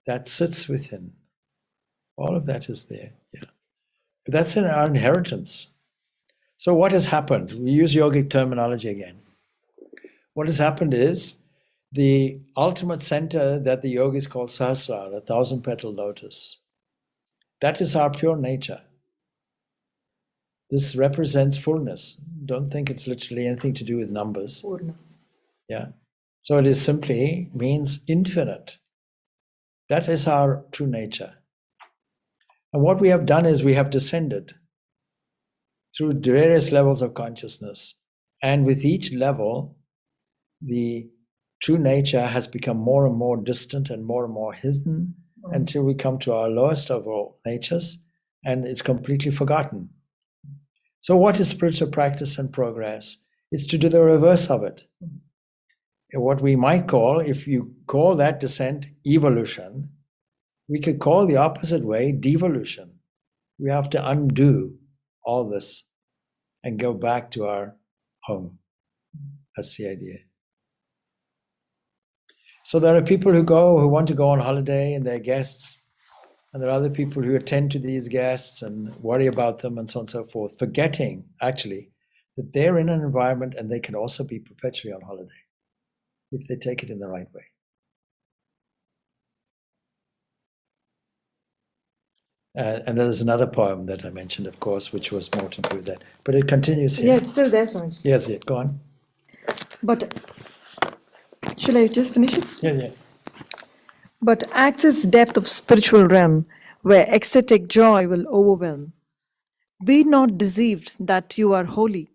that sits within. All of that is there, yeah. But that's in our inheritance. So what has happened? We use yogic terminology again. What has happened is the ultimate center that the yogis call Sahasrara, 1,000-petal lotus. That is our pure nature. This represents fullness. Don't think it's literally anything to do with numbers. Purna. Yeah. So it is simply means infinite. That is our true nature. And what we have done is we have descended through various levels of consciousness. And with each level, the true nature has become more and more distant and more hidden until we come to our lowest of all natures, and it's completely forgotten. So what is spiritual practice and progress? It's to do the reverse of it. What we might call, if you call that descent evolution, we could call the opposite way devolution. We have to undo all this and go back to our home. That's the idea. So there are people who want to go on holiday and they're guests, and there are other people who attend to these guests and worry about them and so on and so forth, forgetting actually that they're in an environment and they can also be perpetually on holiday if they take it in the right way. And there's another poem that I mentioned, of course, which was more to do with that. But it continues here. Yeah, it's still there, Swami. Yes, go on. But shall I just finish it? Yeah. But access depth of spiritual realm, where ecstatic joy will overwhelm. Be not deceived that you are holy.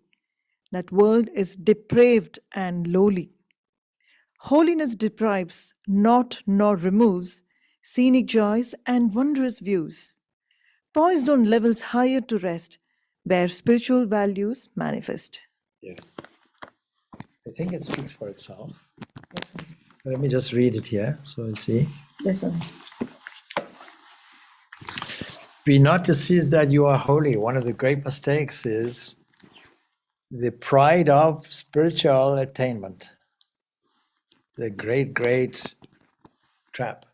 That world is depraved and lowly. Holiness deprives not nor removes scenic joys and wondrous views. Poised on levels higher to rest, where spiritual values manifest. Yes. I think it speaks for itself. Let me just read it here so you see. Yes, Swami. Be not deceived that you are holy. One of the great mistakes is the pride of spiritual attainment. The great trap.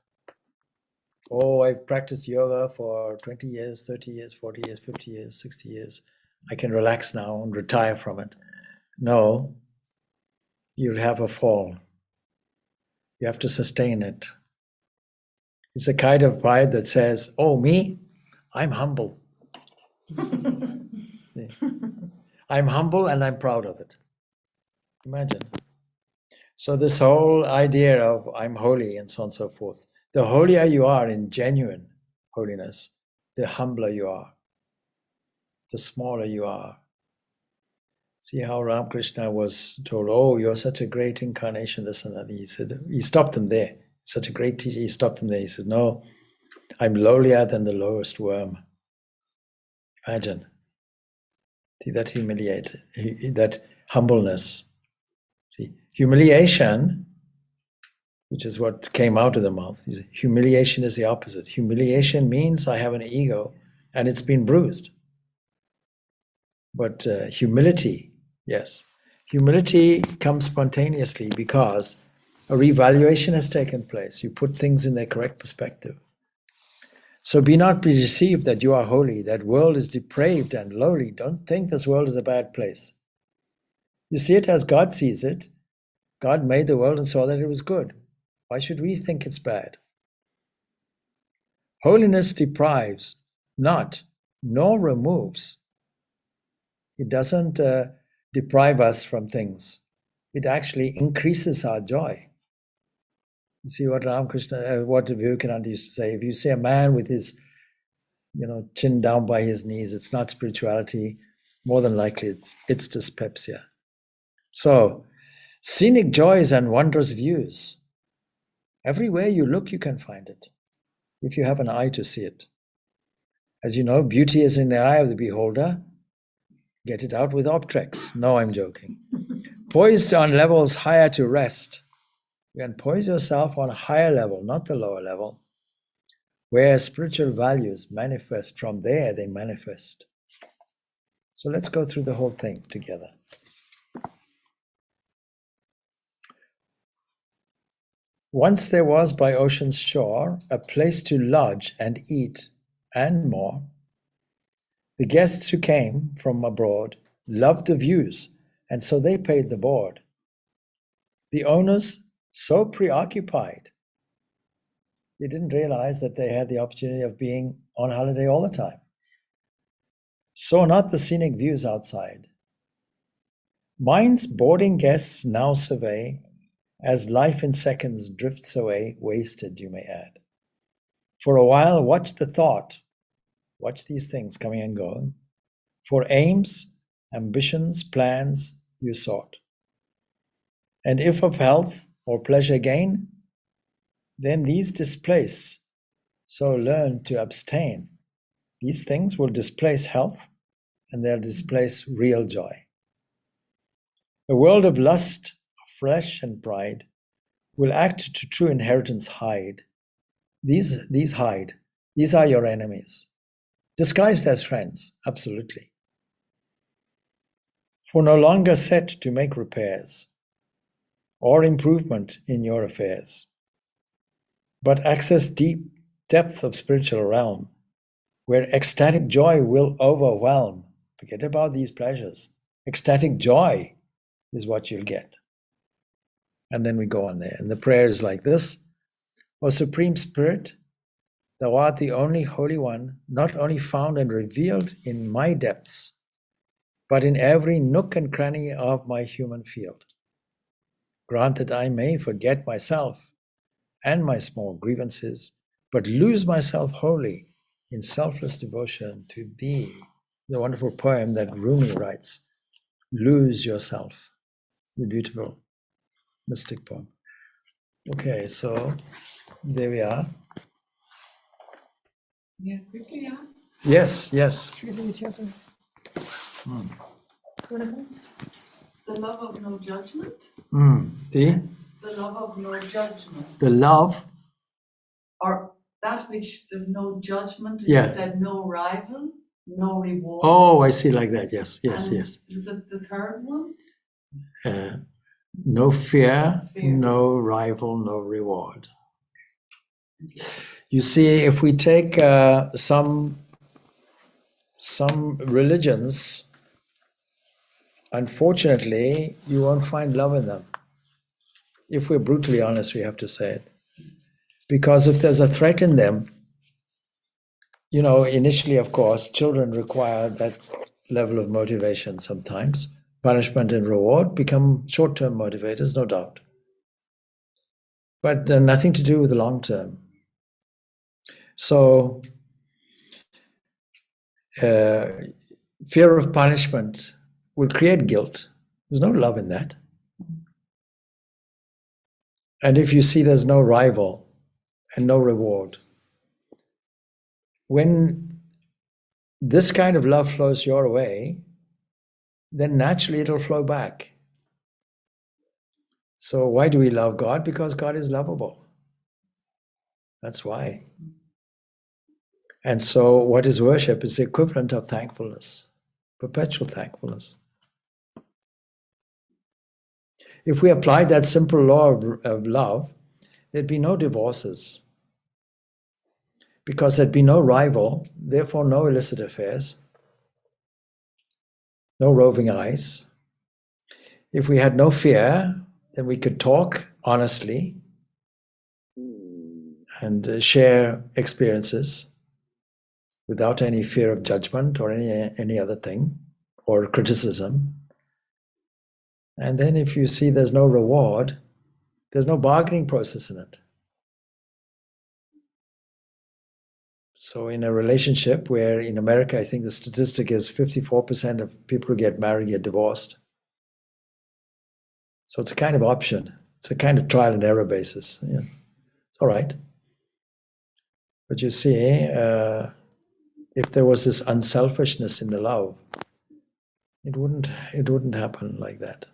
Oh, I've practiced yoga for 20 years, 30 years, 40 years, 50 years, 60 years. I can relax now and retire from it. No, you'll have a fall. You have to sustain it. It's a kind of pride that says, oh, me, I'm humble. I'm humble and I'm proud of it. Imagine. So this whole idea of I'm holy and so on and so forth, the holier you are in genuine holiness, the humbler you are, the smaller you are. See how Ramakrishna was told, oh, you're such a great incarnation, this and that. He said, he stopped them there. Such a great teacher, he stopped them there. He said, no, I'm lowlier than the lowest worm. Imagine. See, that that humbleness. See, humiliation, which is what came out of the mouth. Humiliation is the opposite. Humiliation means I have an ego and it's been bruised. But humility, yes. Humility comes spontaneously because a revaluation has taken place. You put things in their correct perspective. So be not deceived that you are holy. That world is depraved and lowly. Don't think this world is a bad place. You see it as God sees it. God made the world and saw that it was good. Why should we think it's bad? Holiness deprives not, nor removes. It doesn't deprive us from things. It actually increases our joy. You see what Ramakrishna, what Vivekananda used to say, if you see a man with his, chin down by his knees, it's not spirituality. More than likely, it's dyspepsia. So, scenic joys and wondrous views. Everywhere you look, you can find it, if you have an eye to see it. As you know, beauty is in the eye of the beholder. Get it out with Optrex. No, I'm joking. Poised on levels higher to rest. You can poise yourself on a higher level, not the lower level. Where spiritual values manifest, from there they manifest. So let's go through the whole thing together. Once there was by ocean's shore a place to lodge and eat and more. The guests who came from abroad loved the views, and so they paid the board. The owners so preoccupied, they didn't realize that they had the opportunity of being on holiday all the time. Saw not the scenic views outside. Mind's boarding guests now survey, as life in seconds drifts away, wasted, you may add. For a while, watch the thought, watch these things coming and going, for aims, ambitions, plans you sought. And if of health or pleasure gain, then these displace, so learn to abstain. These things will displace health, and they'll displace real joy. A world of lust, flesh, and pride will act to true inheritance hide. These hide. These are your enemies. Disguised as friends, absolutely. For no longer set to make repairs or improvement in your affairs, but access deep depth of spiritual realm, where ecstatic joy will overwhelm. Forget about these pleasures. Ecstatic joy is what you'll get. And then we go on there. And the prayer is like this. O Supreme Spirit, thou art the only Holy One, not only found and revealed in my depths, but in every nook and cranny of my human field. Grant that I may forget myself and my small grievances, but lose myself wholly in selfless devotion to thee. The wonderful poem that Rumi writes, Lose Yourself. The beautiful mystic poem. Okay, so there we are. Yeah, quickly ask. Yes, yes. The love of no judgment. The love of no judgment. The love. Or that which there's no judgment, Yeah. instead no rival, no reward. Oh, I see, like that. Yes, yes, And yes. is it the third one? No fear, Fear. no rival, no reward. You see, if we take some religions, unfortunately, you won't find love in them. If we're brutally honest, we have to say it. Because if there's a threat in them, you know, initially, of course, children require that level of motivation sometimes. Punishment and reward become short-term motivators, no doubt. But nothing to do with the long term. So, fear of punishment will create guilt. There's no love in that. And if you see there's no rival and no reward, when this kind of love flows your way, then naturally it'll flow back. So why do we love God? Because God is lovable. That's why. And so what is worship? It's the equivalent of thankfulness, perpetual thankfulness. If we applied that simple law of love, there'd be no divorces. Because there'd be no rival, therefore no illicit affairs, no roving eyes. If we had no fear, then we could talk honestly and share experiences without any fear of judgment or any other thing or criticism. And then if you see there's no reward, there's no bargaining process in it. So in a relationship where in America, I think the statistic is 54% of people who get married get divorced. So it's a kind of option. It's a kind of trial and error basis. Yeah. It's all right. But you see, if there was this unselfishness in the love, it wouldn't happen like that.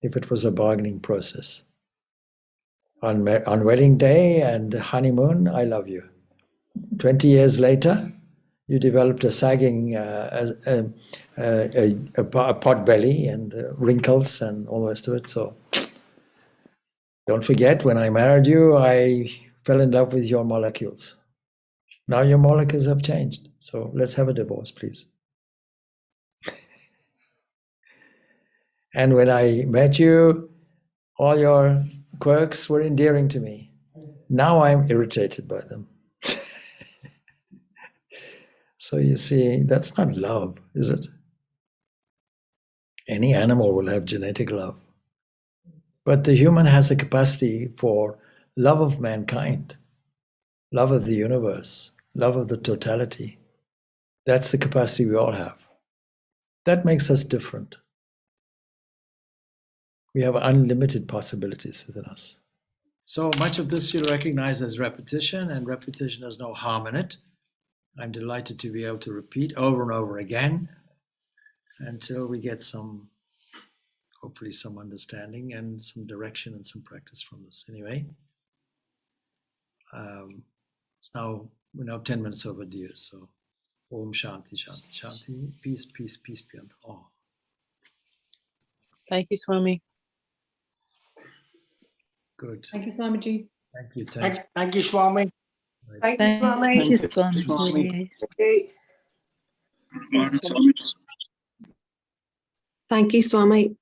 If it was a bargaining process. On wedding day and honeymoon, I love you. 20 years later, you developed a sagging, a pot belly and wrinkles and all the rest of it. So don't forget, when I married you, I fell in love with your molecules. Now your molecules have changed. So let's have a divorce, please. And when I met you, All your quirks were endearing to me. Now I'm irritated by them. So you see, that's not love, is it? Any animal will have genetic love. But the human has a capacity for love of mankind, love of the universe, love of the totality. That's the capacity we all have. That makes us different. We have unlimited possibilities within us. So much of this you'll recognize as repetition, and repetition has no harm in it. I'm delighted to be able to repeat over and over again until we get hopefully some understanding and some direction and some practice from this. Anyway, we're now 10 minutes overdue. So, Om Shanti, Shanti, Shanti. Peace, peace, peace beyond all. Thank you, Swami. Good. Thank you, Swamiji. Thank you. Thank you, Swami. Thank you, Swami. Thank you, Swami. Okay. Thank you, Swami.